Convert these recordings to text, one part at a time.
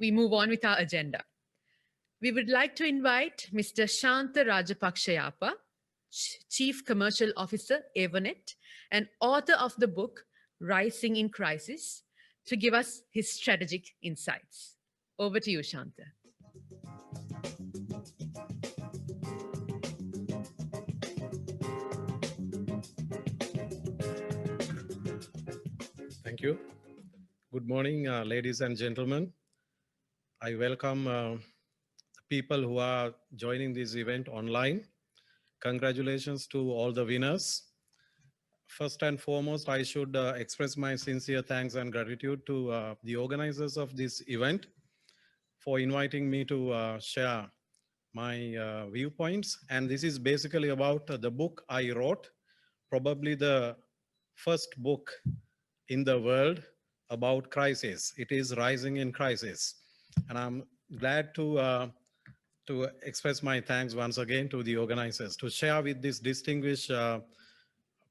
we move on with our agenda. We would like to invite Mr. Shanta Rajapaksha Yapa, Chief Commercial Officer, Evonet, and author of the book Rising in Crisis, to give us his strategic insights. Over to you, Shanta. Thank you. Good morning, ladies and gentlemen. I welcome people who are joining this event online. Congratulations to all the winners. First and foremost, I should express my sincere thanks and gratitude to the organizers of this event for inviting me to share my viewpoints. And this is basically about the book I wrote, probably the first book in the world about crisis. It is Rising in Crisis. And I'm glad to express my thanks once again to the organizers to share with these distinguished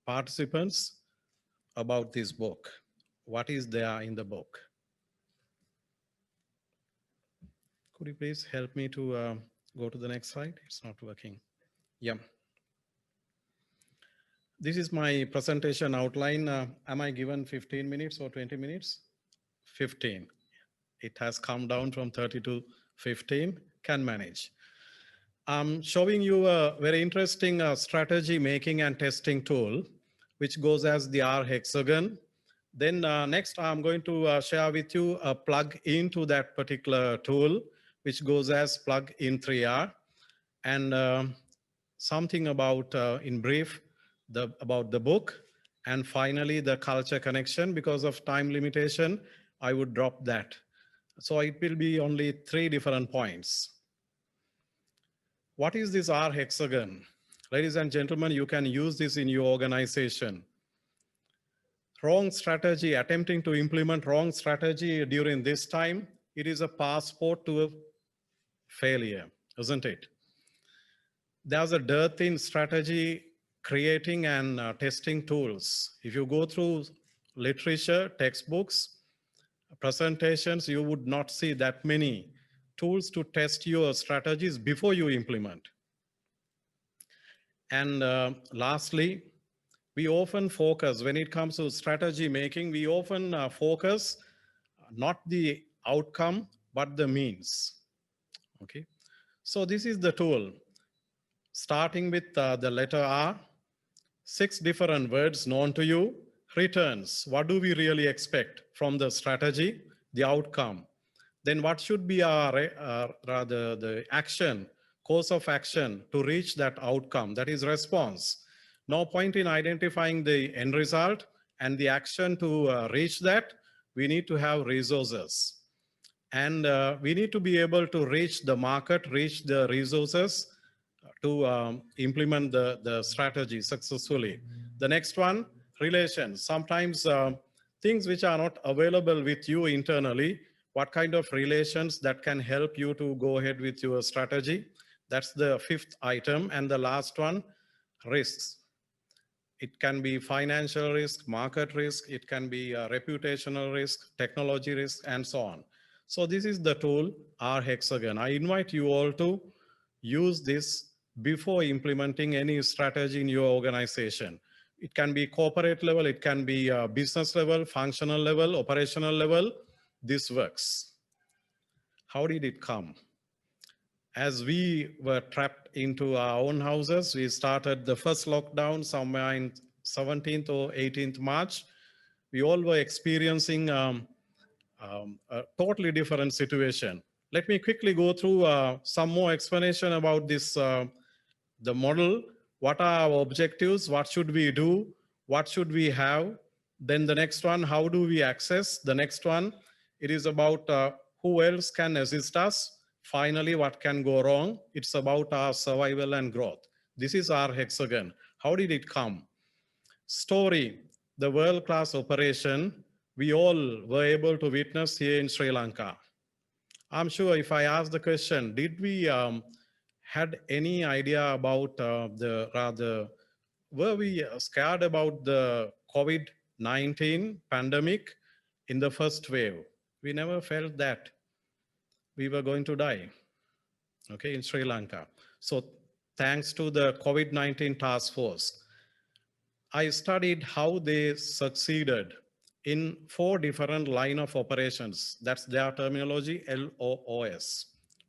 participants about this book. What is there in the book? Could you please help me to go to the next slide? It's not working. Yeah. This is my presentation outline. Am I given 15 minutes or 20 minutes? 15. It has come down from 30 to 15, can manage. I'm showing you a very interesting strategy making and testing tool, which goes as the R Hexagon. Then next, I'm going to share with you a plug into that particular tool, which goes as plug in 3R. And something about, in brief, about the book. And finally, the culture connection. Because of time limitation, I would drop that. So it will be only 3 different points. What is this R Hexagon? Ladies and gentlemen, you can use this in your organization. Wrong strategy, attempting to implement wrong strategy during this time, it is a passport to a failure, isn't it? There's a dearth in strategy creating and testing tools. If you go through literature, textbooks, presentations, you would not see that many tools to test your strategies before you implement. And lastly, we often focus, when it comes to strategy making, we often focus not the outcome, but the means. Okay, so this is the tool. Starting with the letter R, 6 different words known to you. Returns, what do we really expect from the strategy, the outcome? Then what should be our, rather the action, course of action to reach that outcome, that is response. No point in identifying the end result and the action to reach that. We need to have resources. And we need to be able to reach the market, reach the resources to implement the strategy successfully. The next one, relations. Sometimes things which are not available with you internally, what kind of relations that can help you to go ahead with your strategy. That's the 5th item. And the last one, risks. It can be financial risk, market risk, it can be reputational risk, technology risk, and so on. So this is the tool, R Hexagon. I invite you all to use this before implementing any strategy in your organization. It can be corporate level, it can be business level, functional level, operational level. This works. How did it come? As we were trapped into our own houses, we started the first lockdown somewhere in 17th or 18th March. We all were experiencing a totally different situation. Let me quickly go through some more explanation about this, the model. What are our objectives? What should we do? What should we have? Then the next one, how do we access? The next one, it is about who else can assist us? Finally, what can go wrong? It's about our survival and growth. This is our hexagon. How did it come? Story, the world-class operation we all were able to witness here in Sri Lanka. I'm sure if I ask the question, did we had any idea about were we scared about the COVID-19 pandemic in the first wave? We never felt that. we were going to die, okay, in Sri Lanka. So thanks to the COVID-19 task force, I studied how they succeeded in 4 different line of operations. That's their terminology, LOOS.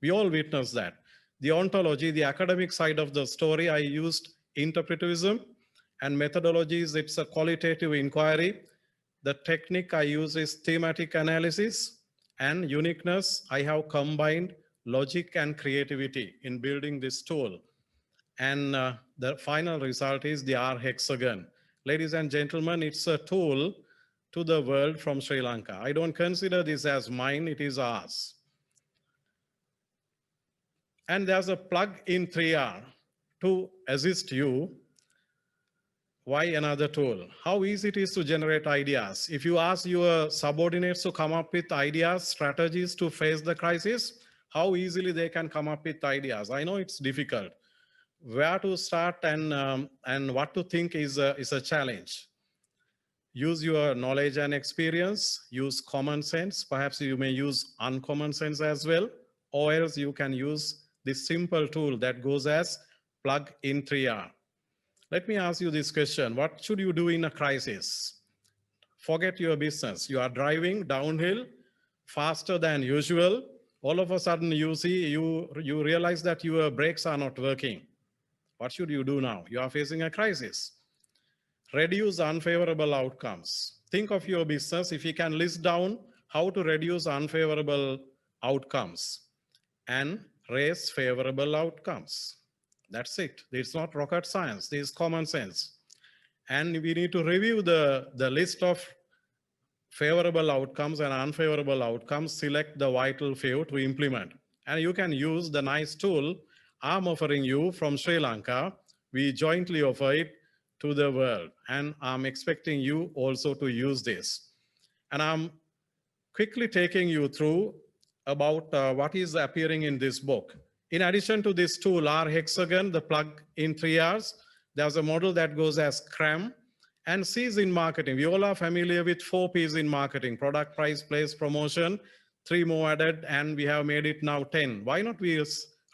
We all witnessed that. The ontology, the academic side of the story, I used interpretivism, and methodologies, it's a qualitative inquiry. The technique I use is thematic analysis, and uniqueness, I have combined logic and creativity in building this tool. And the final result is the R Hexagon. Ladies and gentlemen, it's a tool to the world from Sri Lanka. I don't consider this as mine, it is ours. And there's a plug in 3R to assist you. Why another tool? How easy it is to generate ideas. If you ask your subordinates to come up with ideas, strategies to face the crisis, how easily they can come up with ideas. I know it's difficult. Where to start and what to think is a challenge. Use your knowledge and experience, use common sense. Perhaps you may use uncommon sense as well, or else you can use this simple tool that goes as plug in 3R. Let me ask you this question. What should you do in a crisis? Forget your business. You are driving downhill faster than usual. All of a sudden you realize that your brakes are not working. What should you do now? You are facing a crisis. Reduce unfavorable outcomes. Think of your business. If you can list down how to reduce unfavorable outcomes and raise favorable outcomes. That's it. It's not rocket science. This is common sense. And we need to review the list of favorable outcomes and unfavorable outcomes, select the vital few to implement. And you can use the nice tool I'm offering you from Sri Lanka. We jointly offer it to the world. And I'm expecting you also to use this. And I'm quickly taking you through about what is appearing in this book. In addition to this tool, R Hexagon, the plug in 3Rs, there's a model that goes as CRAM and C's in marketing. We all are familiar with 4 P's in marketing: product, price, place, promotion. 3 more added, and we have made it now 10. Why not we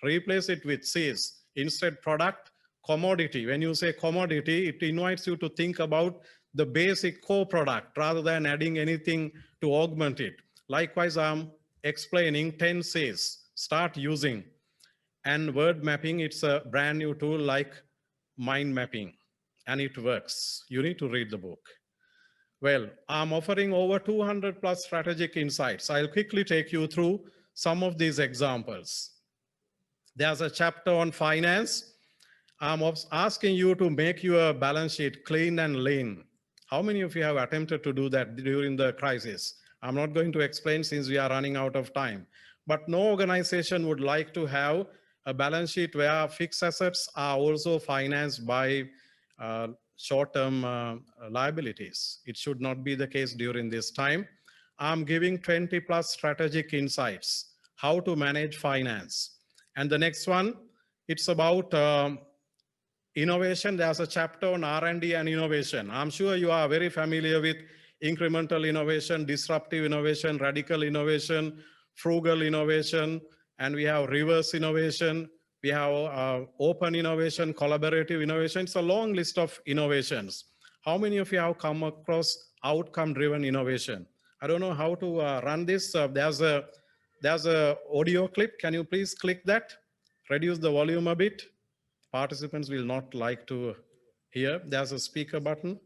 replace it with C's? Instead, product, commodity. When you say commodity, it invites you to think about the basic core product rather than adding anything to augment it. Likewise, I'm explaining 10 C's. Start using. And word mapping, it's a brand new tool like mind mapping, and it works. You need to read the book. Well, I'm offering over 200 plus strategic insights. I'll quickly take you through some of these examples. There's a chapter on finance. I'm asking you to make your balance sheet clean and lean. How many of you have attempted to do that during the crisis? I'm not going to explain since we are running out of time. But no organization would like to have a balance sheet where fixed assets are also financed by short-term liabilities. It should not be the case during this time. I'm giving 20 plus strategic insights, how to manage finance. And the next one, it's about innovation. There's a chapter on R&D and innovation. I'm sure you are very familiar with incremental innovation, disruptive innovation, radical innovation, frugal innovation, and we have reverse innovation. We have open innovation, collaborative innovation. It's a long list of innovations. How many of you have come across outcome-driven innovation? I don't know how to run this. There's a audio clip. Can you please click that? Reduce the volume a bit. Participants will not like to hear. There's a speaker button.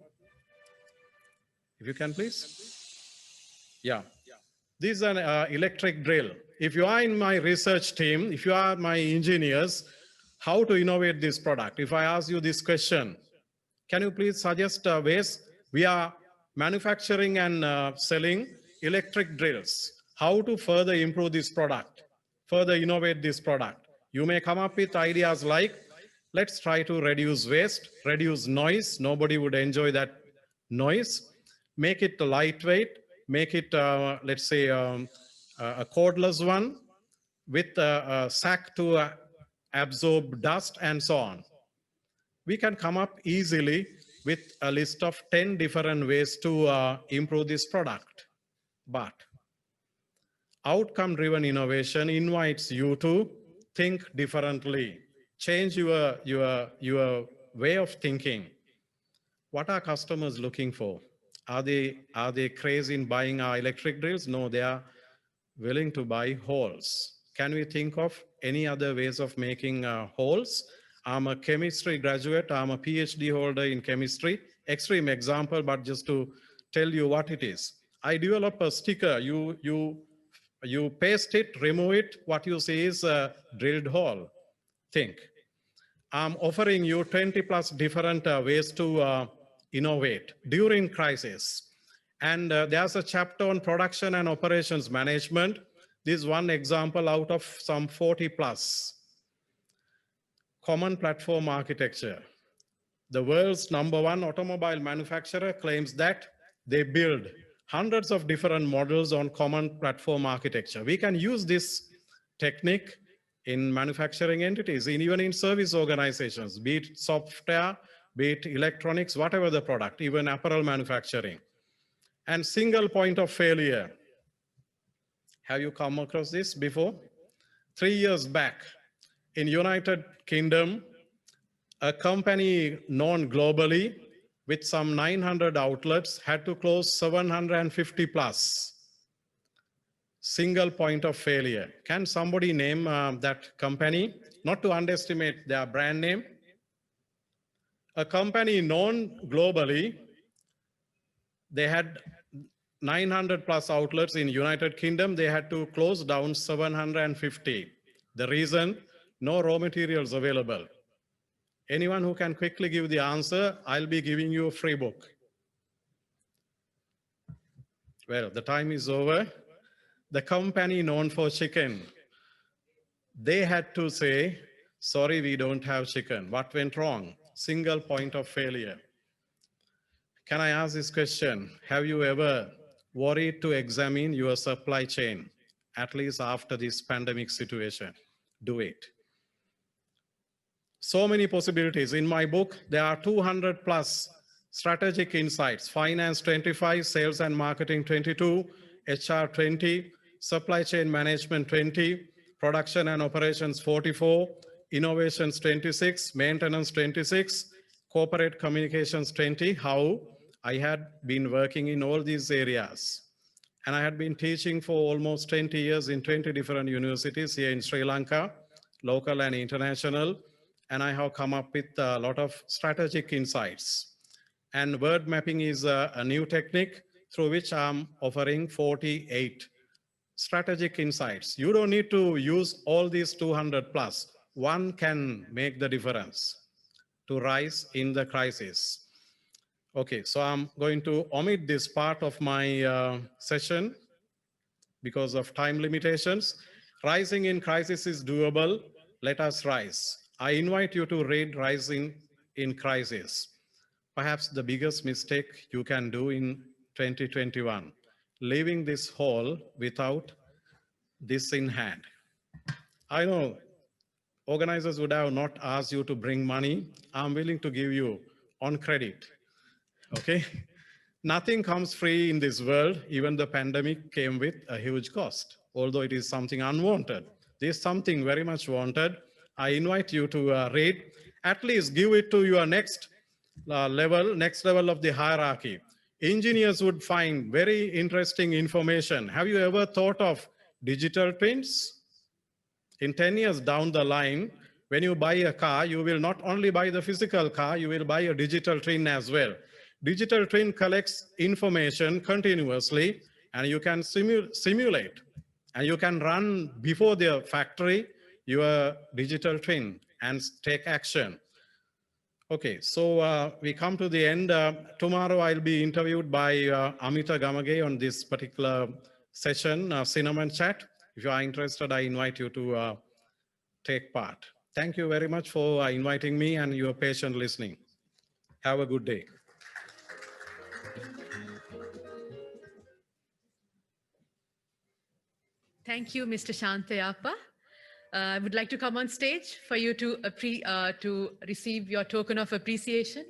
If you can, please. Yeah. This is an electric drill. If you are in my research team, if you are my engineers, how to innovate this product? If I ask you this question, can you please suggest ways? We are manufacturing and selling electric drills. How to further improve this product, further innovate this product? You may come up with ideas like, let's try to reduce waste, reduce noise. Nobody would enjoy that noise. Make it lightweight, make it, let's say, a cordless one with a sack to absorb dust and so on. We can come up easily with a list of 10 different ways to improve this product. But Outcome-driven innovation invites you to think differently, change your way of thinking. What are customers looking for? Are they crazy in buying our electric drills? No, they are willing to buy holes. Can we think of any other ways of making holes? I'm a chemistry graduate. I'm a PhD holder in chemistry. Extreme example, but just to tell you what it is. I develop a sticker. You paste it, remove it. What you see is a drilled hole. Think. I'm offering you 20 plus different ways to innovate during crisis. And there's a chapter on production and operations management. This is one example out of some 40 plus. Common platform architecture. The world's #1 automobile manufacturer claims that they build hundreds of different models on common platform architecture. We can use this technique in manufacturing entities, even in service organizations, be it software, be it electronics, whatever the product, even apparel manufacturing. And single point of failure. Have you come across this before? 3 years back in United Kingdom, a company known globally with some 900 outlets had to close 750 plus. Single point of failure. Can somebody name that company? Not to underestimate their brand name. A company known globally, they had 900 plus outlets in United Kingdom. They had to close down 750. The reason? No raw materials available. Anyone who can quickly give the answer, I'll be giving you a free book. Well, the time is over. The company known for chicken, they had to say, sorry, we don't have chicken. What went wrong? Single point of failure. Can I ask this question? Have you ever worried to examine your supply chain, at least after this pandemic situation? Do it. So many possibilities. In my book, there are 200 plus strategic insights: finance 25, sales and marketing 22, HR 20, supply chain management 20, production and operations 44, innovations 26, maintenance 26, corporate communications 20. How I had been working in all these areas. And I had been teaching for almost 20 years in 20 different universities here in Sri Lanka, local and international. And I have come up with a lot of strategic insights. And word mapping is a new technique through which I'm offering 48 strategic insights. You don't need to use all these 200 plus. One can make the difference to rise in the crisis. Okay, so I'm going to omit this part of my session because of time limitations. Rising in crisis is doable. Let us rise. I invite you to read Rising in Crisis. Perhaps the biggest mistake you can do in 2021, leaving this hall without this in hand. I know organizers would have not asked you to bring money. I'm willing to give you on credit. Okay? Nothing comes free in this world. Even the pandemic came with a huge cost, although it is something unwanted. This is something very much wanted. I invite you to read, at least give it to your next level of the hierarchy. Engineers would find very interesting information. Have you ever thought of digital twins? In 10 years down the line, when you buy a car, you will not only buy the physical car, you will buy a digital twin as well. Digital twin collects information continuously, and you can simulate, and you can run before the factory your digital twin and take action. Okay, so we come to the end. Tomorrow I'll be interviewed by Amita Gamage on this particular session, Cinnamon Chat. If you are interested, I invite you to take part. Thank you very much for inviting me and your patient listening. Have a good day. Thank you, Mr. Shantayapa. I would like to come on stage for you to receive your token of appreciation.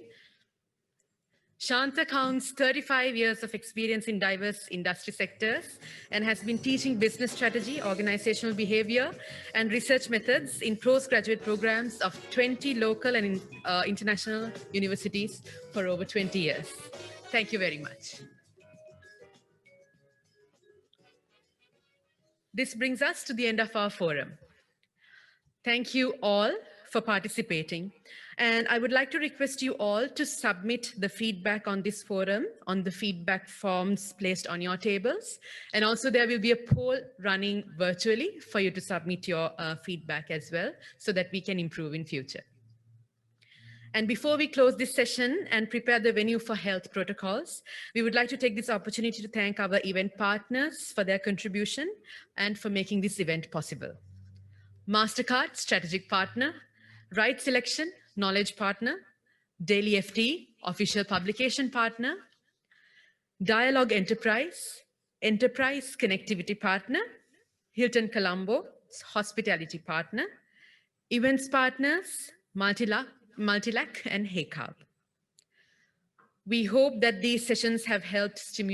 Shanta counts 35 years of experience in diverse industry sectors and has been teaching business strategy, organizational behavior, and research methods in postgraduate programs of 20 local and international universities for over 20 years. Thank you very much. This brings us to the end of our forum. Thank you all for participating. And I would like to request you all to submit the feedback on this forum on the feedback forms placed on your tables. And also there will be a poll running virtually for you to submit your feedback as well, so that we can improve in future. And before we close this session and prepare the venue for health protocols, we would like to take this opportunity to thank our event partners for their contribution and for making this event possible. MasterCard, strategic partner; Right Selection, knowledge partner; Daily FT, official publication partner; Dialogue Enterprise, enterprise connectivity partner; Hilton Colombo, hospitality partner; events partners, Multilac and HECAB. We hope that these sessions have helped stimulate